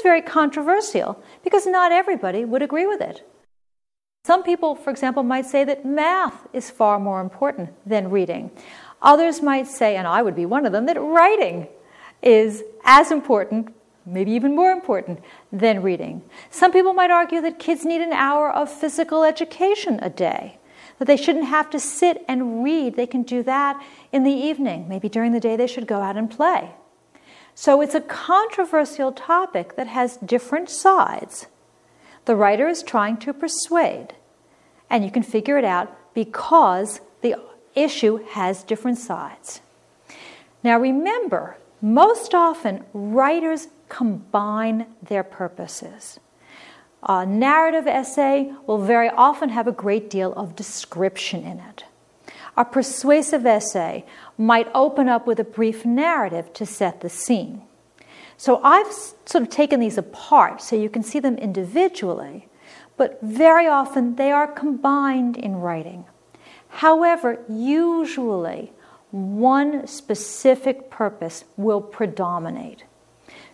is very controversial because not everybody would agree with it. Some people, for example, might say that math is far more important than reading. Others might say, and I would be one of them, that writing is as important, maybe even more important, than reading. Some people might argue that kids need an hour of physical education a day, that they shouldn't have to sit and read. They can do that in the evening. Maybe during the day they should go out and play. So it's a controversial topic that has different sides. The writer is trying to persuade, and you can figure it out because the issue has different sides. Now remember, most often writers combine their purposes. A narrative essay will very often have a great deal of description in it. A persuasive essay might open up with a brief narrative to set the scene. So I've sort of taken these apart so you can see them individually, but very often they are combined in writing. However, usually one specific purpose will predominate.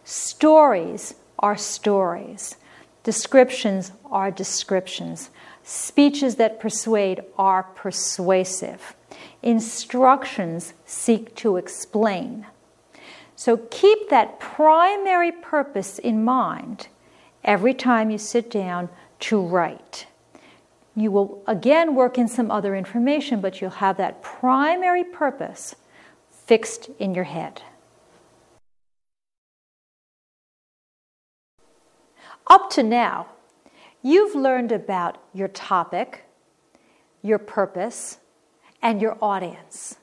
Stories are stories. Descriptions are descriptions. Speeches that persuade are persuasive. Instructions seek to explain. So keep that primary purpose in mind every time you sit down to write. You will again work in some other information, but you'll have that primary purpose fixed in your head. Up to now, you've learned about your topic, your purpose, and your audience.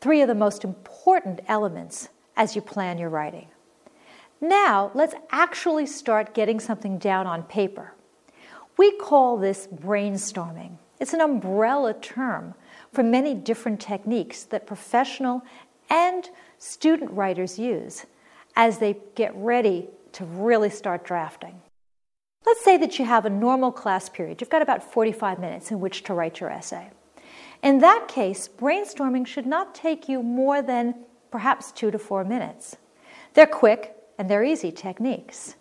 3 of the most important elements as you plan your writing. Now, let's actually start getting something down on paper. We call this brainstorming. It's an umbrella term for many different techniques that professional and student writers use as they get ready to really start drafting. Let's say that you have a normal class period. You've got about 45 minutes in which to write your essay. In that case, brainstorming should not take you more than perhaps 2 to 4 minutes. They're quick and they're easy techniques.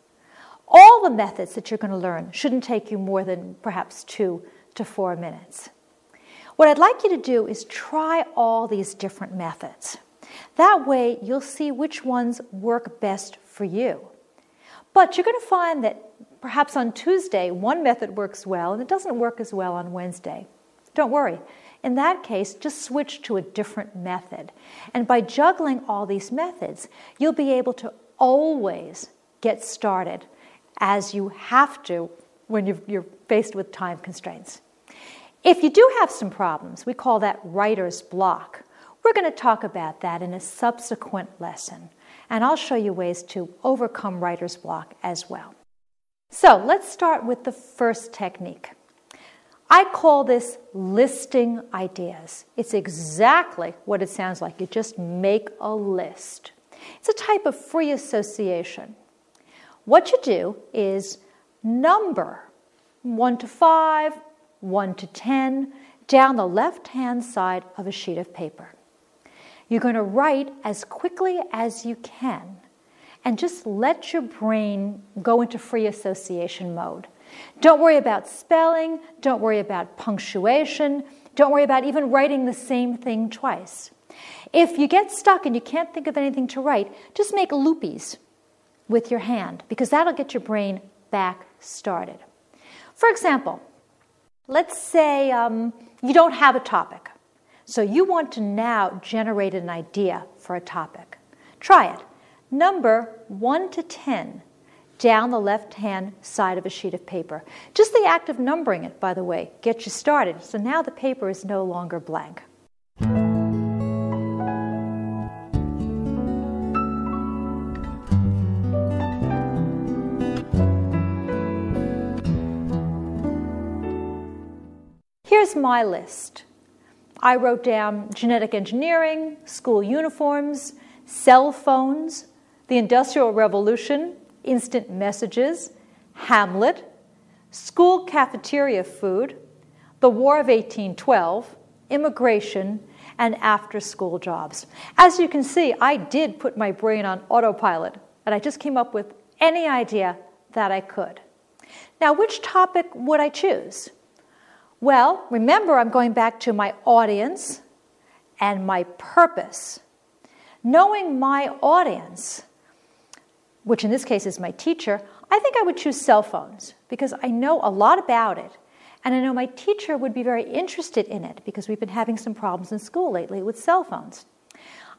All the methods that you're going to learn shouldn't take you more than perhaps 2 to 4 minutes. What I'd like you to do is try all these different methods. That way you'll see which ones work best for you. But you're going to find that perhaps on Tuesday one method works well and it doesn't work as well on Wednesday. Don't worry. In that case, just switch to a different method. And by juggling all these methods, you'll be able to always get started as you have to when you're faced with time constraints. If you do have some problems, we call that writer's block. We're going to talk about that in a subsequent lesson. And I'll show you ways to overcome writer's block as well. So let's start with the first technique. I call this listing ideas. It's exactly what it sounds like. You just make a list. It's a type of free association. What you do is number 1 to 5, 1 to 10, down the left-hand side of a sheet of paper. You're going to write as quickly as you can and just let your brain go into free association mode. Don't worry about spelling, don't worry about punctuation, don't worry about even writing the same thing twice. If you get stuck and you can't think of anything to write, just make loopies with your hand because that'll get your brain back started. For example, let's say you don't have a topic. So you want to now generate an idea for a topic. Try it. Number 1 to 10 down the left-hand side of a sheet of paper. Just the act of numbering it, by the way, gets you started. So now the paper is no longer blank. Here's my list. I wrote down genetic engineering, school uniforms, cell phones, the Industrial Revolution, instant messages, Hamlet, school cafeteria food, the War of 1812, immigration, and after-school jobs. As you can see, I did put my brain on autopilot, and I just came up with any idea that I could. Now, which topic would I choose? Well, remember, I'm going back to my audience and my purpose. Knowing my audience, which in this case is my teacher, I think I would choose cell phones because I know a lot about it, and I know my teacher would be very interested in it because we've been having some problems in school lately with cell phones.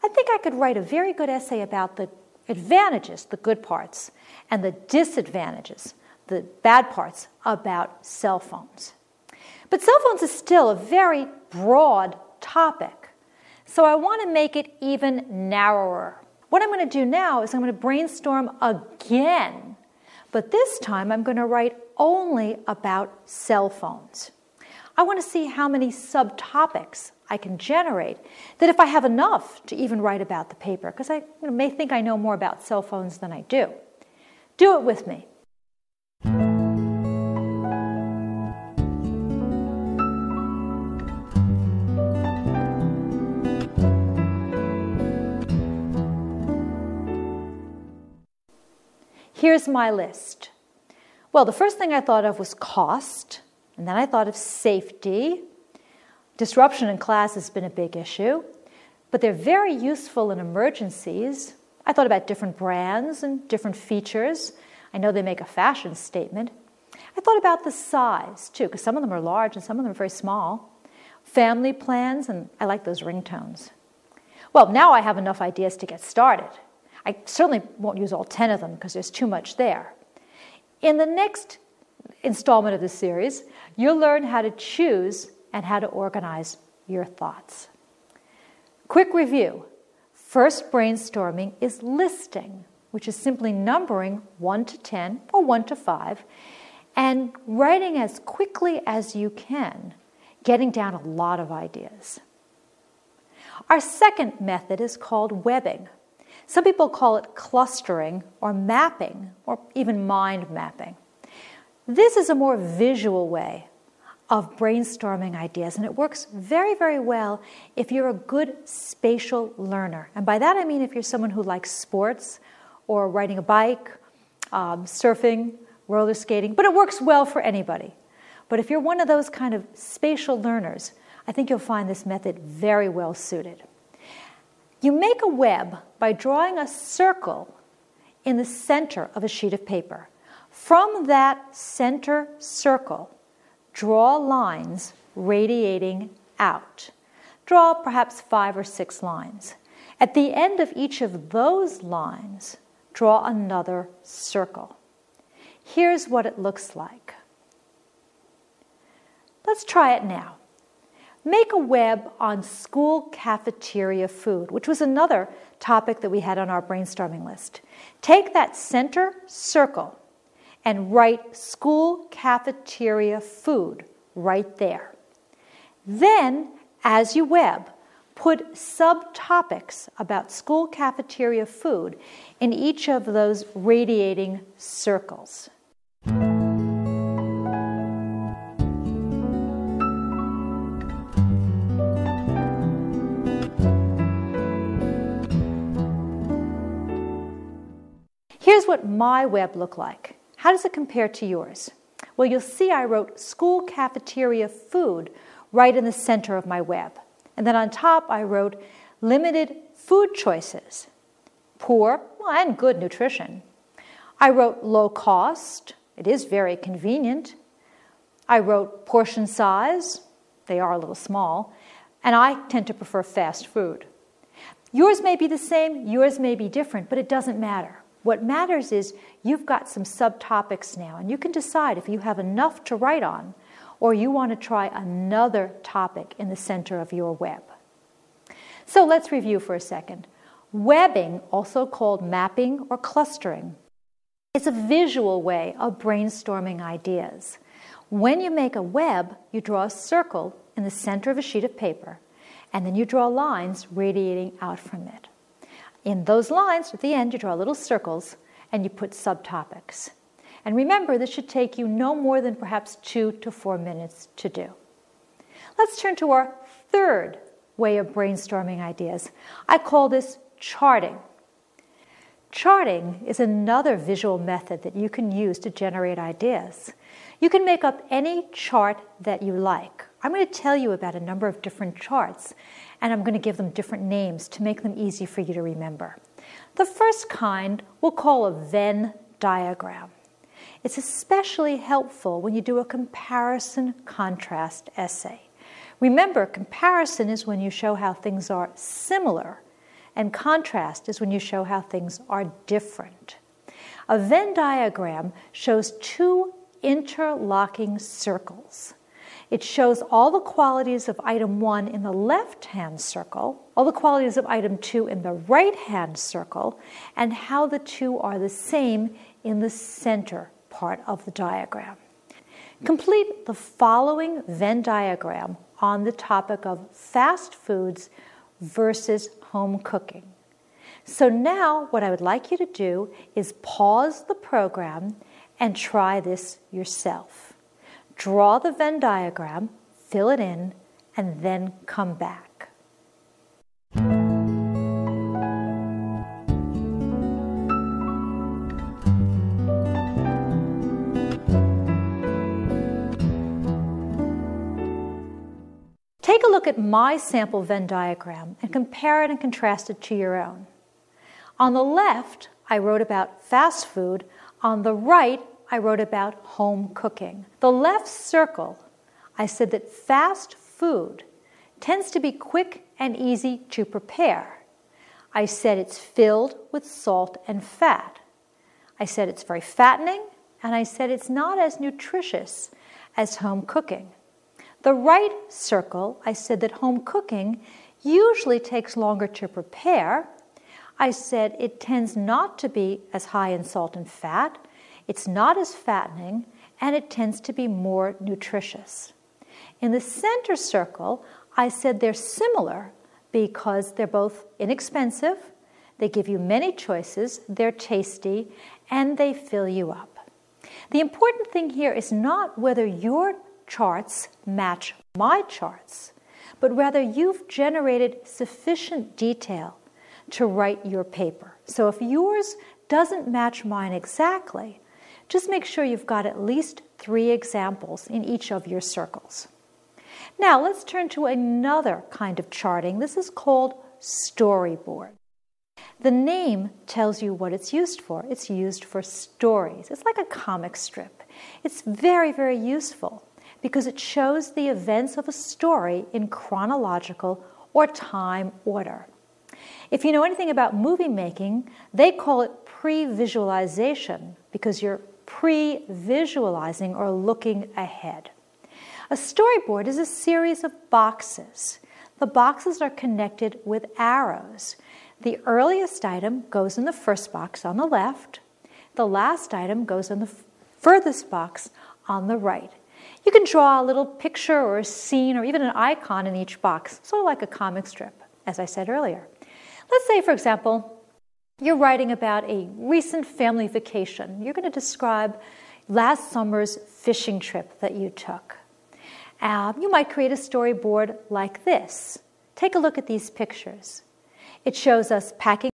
I think I could write a very good essay about the advantages, the good parts, and the disadvantages, the bad parts about cell phones. But cell phones is still a very broad topic, so I want to make it even narrower. What I'm going to do now is I'm going to brainstorm again, but this time I'm going to write only about cell phones. I want to see how many subtopics I can generate, that if I have enough to even write about the paper, because I may think I know more about cell phones than I do. Do it with me. Here's my list. Well, the first thing I thought of was cost, and then I thought of safety. Disruption in class has been a big issue, but they're very useful in emergencies. I thought about different brands and different features. I know they make a fashion statement. I thought about the size, too, because some of them are large and some of them are very small. Family plans, and I like those ringtones. Well, now I have enough ideas to get started. I certainly won't use all 10 of them because there's too much there. In the next installment of this series, you'll learn how to choose and how to organize your thoughts. Quick review. First brainstorming is listing, which is simply numbering 1 to 10 or 1 to 5 and writing as quickly as you can, getting down a lot of ideas. Our second method is called webbing. Some people call it clustering or mapping or even mind mapping. This is a more visual way of brainstorming ideas, and it works very, very well if you're a good spatial learner. And by that I mean if you're someone who likes sports or riding a bike, surfing, roller skating, but it works well for anybody. But if you're one of those kind of spatial learners, I think you'll find this method very well suited. You make a web by drawing a circle in the center of a sheet of paper. From that center circle, draw lines radiating out. Draw perhaps 5 or 6 lines. At the end of each of those lines, draw another circle. Here's what it looks like. Let's try it now. Make a web on school cafeteria food, which was another topic that we had on our brainstorming list. Take that center circle and write school cafeteria food right there. Then, as you web, put subtopics about school cafeteria food in each of those radiating circles. Here's what my web looked like. How does it compare to yours? Well, you'll see I wrote school cafeteria food right in the center of my web. And then on top I wrote limited food choices, poor and good nutrition. I wrote low cost, it is very convenient. I wrote portion size, they are a little small, and I tend to prefer fast food. Yours may be the same, yours may be different, but it doesn't matter. What matters is you've got some subtopics now, and you can decide if you have enough to write on or you want to try another topic in the center of your web. So let's review for a second. Webbing, also called mapping or clustering, is a visual way of brainstorming ideas. When you make a web, you draw a circle in the center of a sheet of paper, and then you draw lines radiating out from it. In those lines, at the end, you draw little circles and you put subtopics. And remember, this should take you no more than perhaps 2 to 4 minutes to do. Let's turn to our third way of brainstorming ideas. I call this charting. Charting is another visual method that you can use to generate ideas. You can make up any chart that you like. I'm going to tell you about a number of different charts, and I'm going to give them different names to make them easy for you to remember. The first kind we'll call a Venn diagram. It's especially helpful when you do a comparison-contrast essay. Remember, comparison is when you show how things are similar, and contrast is when you show how things are different. A Venn diagram shows two interlocking circles. It shows all the qualities of item 1 in the left-hand circle, all the qualities of item 2 in the right-hand circle, and how the two are the same in the center part of the diagram. Complete the following Venn diagram on the topic of fast foods versus home cooking. So now what I would like you to do is pause the program and try this yourself. Draw the Venn diagram, fill it in, and then come back. Take a look at my sample Venn diagram and compare it and contrast it to your own. On the left, I wrote about fast food. On the right, I wrote about home cooking. The left circle, I said that fast food tends to be quick and easy to prepare. I said it's filled with salt and fat. I said it's very fattening, and I said it's not as nutritious as home cooking. The right circle, I said that home cooking usually takes longer to prepare. I said it tends not to be as high in salt and fat, it's not as fattening, and it tends to be more nutritious. In the center circle, I said they're similar because they're both inexpensive, they give you many choices, they're tasty, and they fill you up. The important thing here is not whether your charts match my charts, but rather you've generated sufficient detail to write your paper. So if yours doesn't match mine exactly, just make sure you've got at least 3 examples in each of your circles. Now let's turn to another kind of charting. This is called storyboard. The name tells you what it's used for. It's used for stories. It's like a comic strip. It's very, very useful because it shows the events of a story in chronological or time order. If you know anything about movie making, they call it pre-visualization because you're pre-visualizing or looking ahead. A storyboard is a series of boxes. The boxes are connected with arrows. The earliest item goes in the first box on the left. The last item goes in the furthest box on the right. You can draw a little picture or a scene or even an icon in each box, sort of like a comic strip, as I said earlier. Let's say, for example, you're writing about a recent family vacation. You're going to describe last summer's fishing trip that you took. You might create a storyboard like this. Take a look at these pictures. It shows us packing